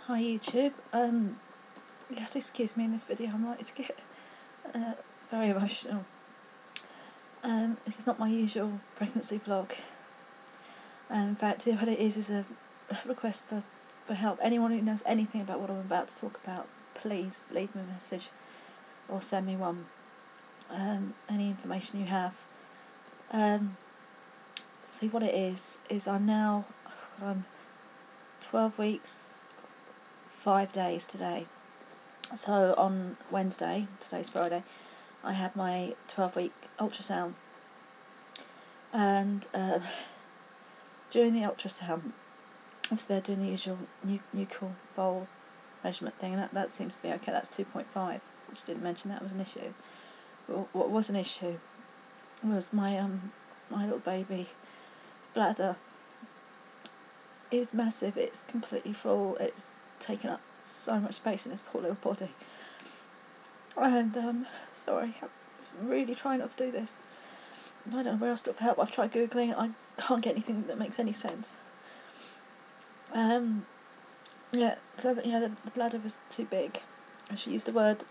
Hi YouTube. You have to excuse me in this video. I'm likely to get very emotional. This is not my usual pregnancy vlog. In fact, what it is a request for help. Anyone who knows anything about what I'm about to talk about, please leave me a message or send me one. Any information you have. See what it is I'm 12 weeks, 5 days today. So on Wednesday, today's Friday, I had my 12-week ultrasound, and during the ultrasound, obviously they're doing the usual nuchal fold measurement thing, and that seems to be okay. That's 2.5, which didn't mention that was an issue. But what was an issue was my little baby's bladder is massive. It's completely full. It's taken up so much space in this poor little body. And sorry, I'm really trying not to do this. I don't know where else to look for help. I've tried googling. I can't get anything that makes any sense. Yeah. So the bladder was too big. She used the word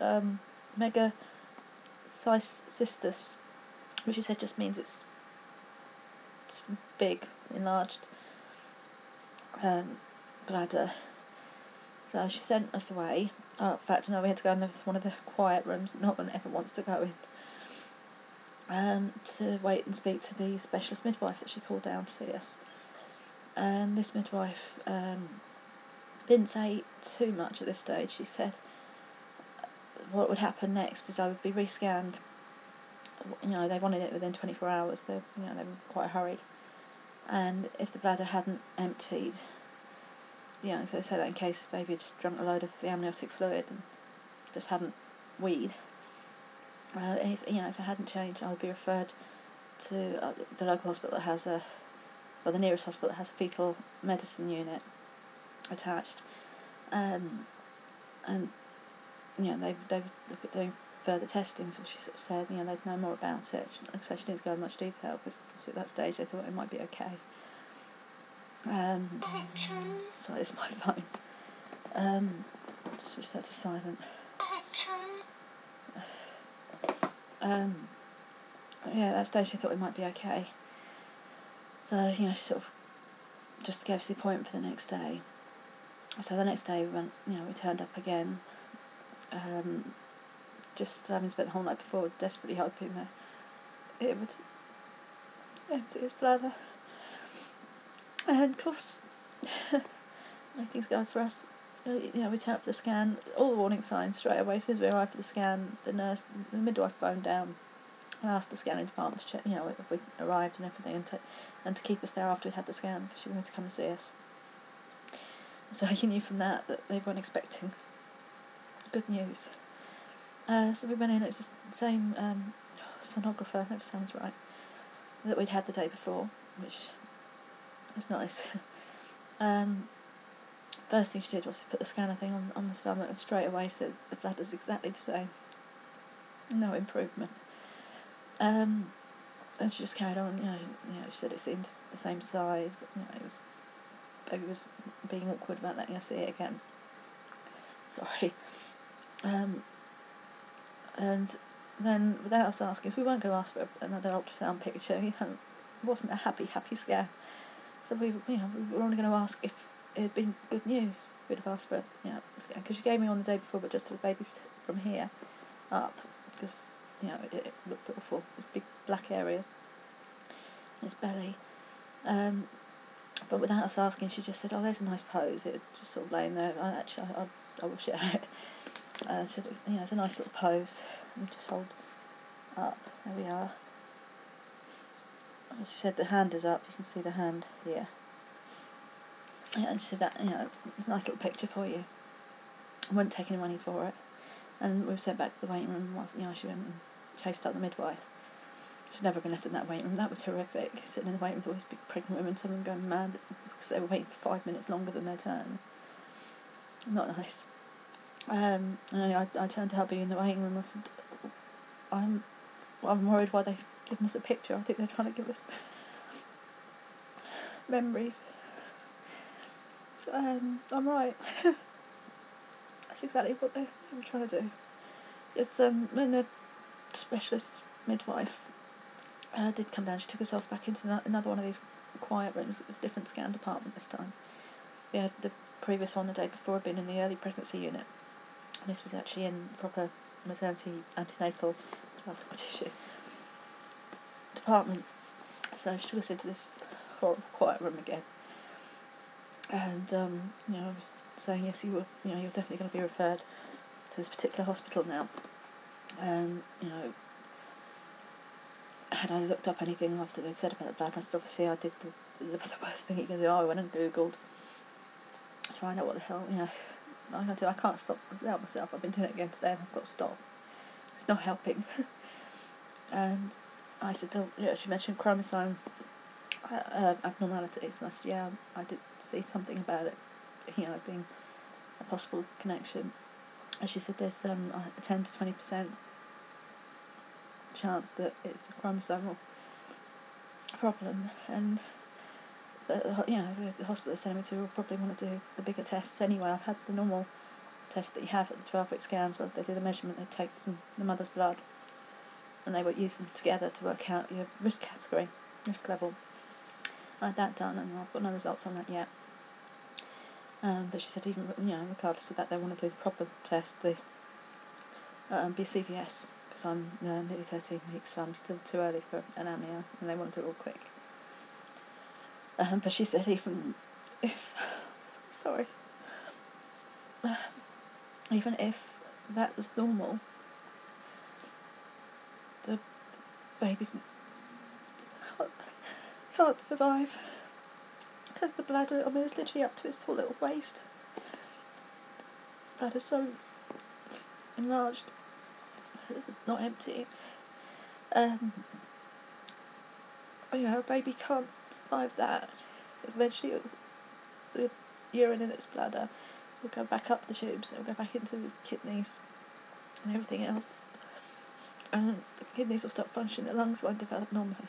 megacystis, which she said just means it's big, enlarged bladder. So she sent us away. In fact, no, we had to go in one of the quiet rooms that no one ever wants to go in, to wait and speak to the specialist midwife that she called down to see us. And this midwife didn't say too much at this stage. She said what would happen next is I would be rescanned. They wanted it within 24 hours. They were quite a hurry. And if the bladder hadn't emptied, so say that in case the baby had just drunk a load of the amniotic fluid and just hadn't weed, if it hadn't changed, I would be referred to the local hospital that has the nearest hospital that has a fetal medicine unit attached, and they look at doing further testing. So she sort of said they'd know more about it. Like I said, she didn't go into much detail because at that stage they thought it might be okay. Sorry, it's my phone. Just switch that to silent. At that stage they thought it might be okay. So she sort of just gave us the appointment for the next day. So the next day we went. We turned up again. Just having spent the whole night before, desperately hoping that it would empty his bladder. And of course, nothing's going for us. We turned up for the scan. All the warning signs straight away. As soon as we arrived for the scan, the midwife phoned down and asked the scanning department to check, if we arrived and everything, and to keep us there after we'd had the scan because she wanted to come and see us. So you knew from that they weren't expecting good news. So we went in. It was the same sonographer, never sounds right, that we'd had the day before, which was nice. First thing she did was put the scanner thing on the stomach, and straight away said the bladder's exactly the same. No improvement. And she just carried on. She said it seemed the same size. Baby was being awkward about letting us see it again. Sorry. And then, without us asking, so we weren't going to ask for another ultrasound picture. It wasn't a happy scan. So we were only going to ask if it had been good news. We'd have asked for because she gave me one the day before, but just to the baby's from here up, because it looked awful. This big black area in his belly. But without us asking, she just said, "Oh, there's a nice pose." It was just sort of laying there. I will share it. It's a nice little pose. We just hold up. There we are. She said the hand is up. You can see the hand here. And she said that it's a nice little picture for you. I wouldn't take any money for it. And we were sent back to the waiting room. She went and chased up the midwife. She'd never been left in that waiting room. That was horrific. Sitting in the waiting room with all these big pregnant women, some of them going mad because they were waiting for 5 minutes longer than their turn. Not nice. And I turned to hubby in the waiting room. I said, I'm worried why they've given us a picture. I think they're trying to give us memories. I'm right. that's exactly what they were trying to do. It's when the specialist midwife did come down, she took herself back into another one of these quiet rooms. It was a different scan department this time. Yeah, the previous one the day before had been in the early pregnancy unit, and this was actually in proper maternity antenatal tissue department. So she took us into this horrible quiet room again, and I was saying, yes, you're definitely going to be referred to this particular hospital now. Had I looked up anything after they'd said about the blood test, obviously I did the worst thing you can do. I went and Googled to find out what the hell, I can do. I can't stop without myself. I've been doing it again today and I've got to stop. It's not helping. And I said, she mentioned chromosome abnormalities, and I said, yeah, I did see something about it, being a possible connection. And she said there's a 10 to 20% chance that it's a chromosomal problem, and the hospital is sending me to will probably want to do the bigger tests anyway. I've had the normal test that you have at the 12-week scans, where they do the measurement, they take the mother's blood, and they would use them together to work out your risk level. I had that done, and I've got no results on that yet. But she said even regardless of that, they want to do the proper test, the BCVS, because I'm nearly 13 weeks, so I'm still too early for an amnio, and they want to do it all quick. But she said even if that was normal, the baby's can't survive, because the bladder, it's literally up to its poor little waist. The bladder's so enlarged, it's not empty. A baby can't survive that, because eventually the urine in its bladder will go back up the tubes, it will go back into the kidneys and everything else, and the kidneys will stop functioning, the lungs won't develop normally.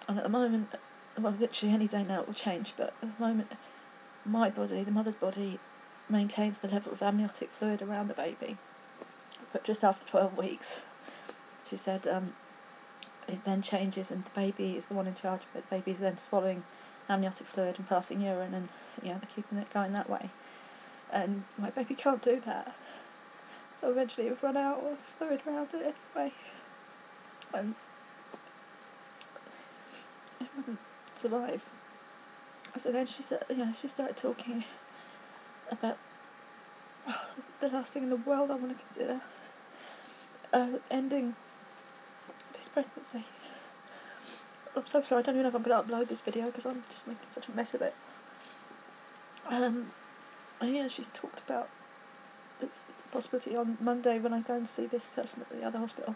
And at the moment, literally any day now it will change, but at the moment my body, the mother's body, maintains the level of amniotic fluid around the baby, but just after 12 weeks, she said, it then changes and the baby is the one in charge of it. The baby is then swallowing amniotic fluid and passing urine, and they're keeping it going that way. And my baby can't do that, so eventually it would run out of fluid around it anyway, and it wouldn't survive. So then she said, she started talking about the last thing in the world I want to consider, ending this pregnancy. I'm so sorry, I don't even know if I'm going to upload this video because I'm just making such a mess of it. She's talked about the possibility on Monday when I go and see this person at the other hospital,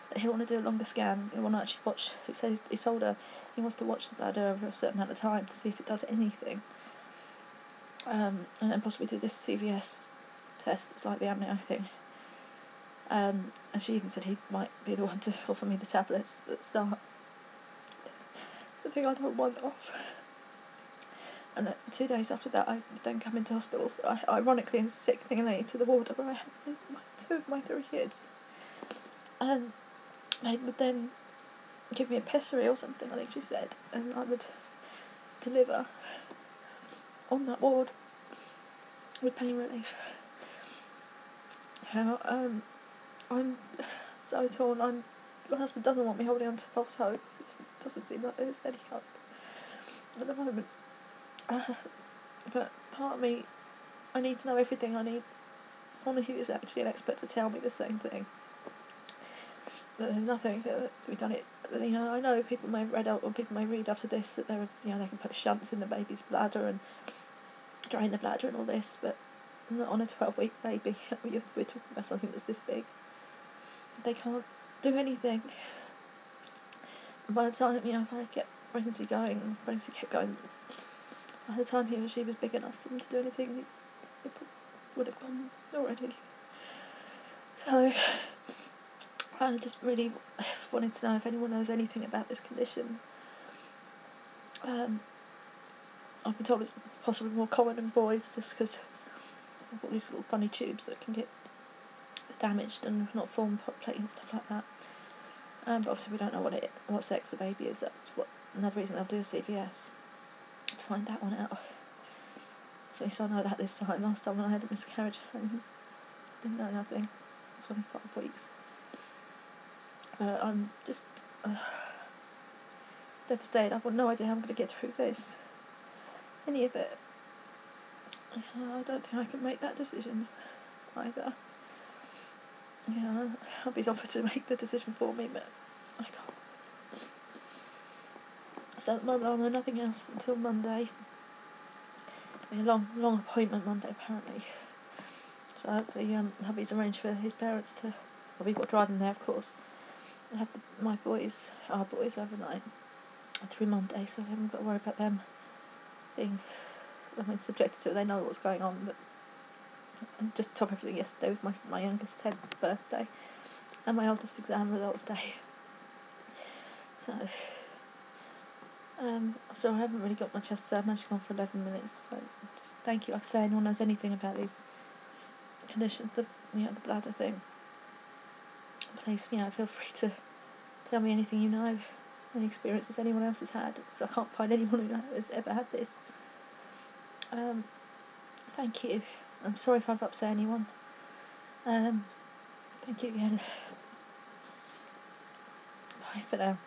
that he'll want to do a longer scan. He'll want to actually watch, he told her he wants to watch the bladder over a certain amount of time to see if it does anything. And then possibly do this CVS test that's like the amnio thing. And she even said he might be the one to offer me the tablets that start the thing I don't want off. And then 2 days after that, I would then come into hospital, ironically and sickeningly, to the ward where I had two of my 3 kids. And they would then give me a pessary or something, I think she said, and I would deliver on that ward with pain relief. I'm so torn. My husband doesn't want me holding on to false hope. It doesn't seem like there's any hope at the moment. But part of me, I need to know everything. I need someone who is actually an expert to tell me the same thing. But there's nothing that we've done it. I know people may read after this that they can put shunts in the baby's bladder and drain the bladder and all this, but not on a 12-week baby. We're talking about something that's this big. They can't do anything. And by the time if I kept pregnancy kept going, by the time he or she was big enough for them to do anything, it would have gone already. So I just really wanted to know if anyone knows anything about this condition. I've been told it's possibly more common in boys, just because I've got these little funny tubes that can get damaged and not form properly and stuff like that. But obviously we don't know what sex the baby is. That's another reason they'll do a CVS, to find that one out. So at least I know that this time. Last time when I had a miscarriage, I didn't know nothing. It was only 5 weeks. But I'm just devastated. I've got no idea how I'm going to get through this. Any of it. I don't think I can make that decision either. Yeah, hubby's offered to make the decision for me, but I can't. So at the moment I'll know nothing else until Monday. A long appointment Monday apparently. So hopefully hubby's arranged for his parents to, well, we've got to drive them there of course, and have our boys overnight through Monday, so I haven't got to worry about them being subjected to it. They know what's going on, but just to top everything, yesterday was my youngest 10th birthday and my oldest exam results day. So I haven't really got much else to say. I've managed to go on for 11 minutes, so just thank you. Like I say, anyone knows anything about these conditions, the bladder thing, please, feel free to tell me anything you know, any experiences anyone else has had, because I can't find anyone who has ever had this. Thank you. I'm sorry if I've upset anyone. Thank you again. Bye for now.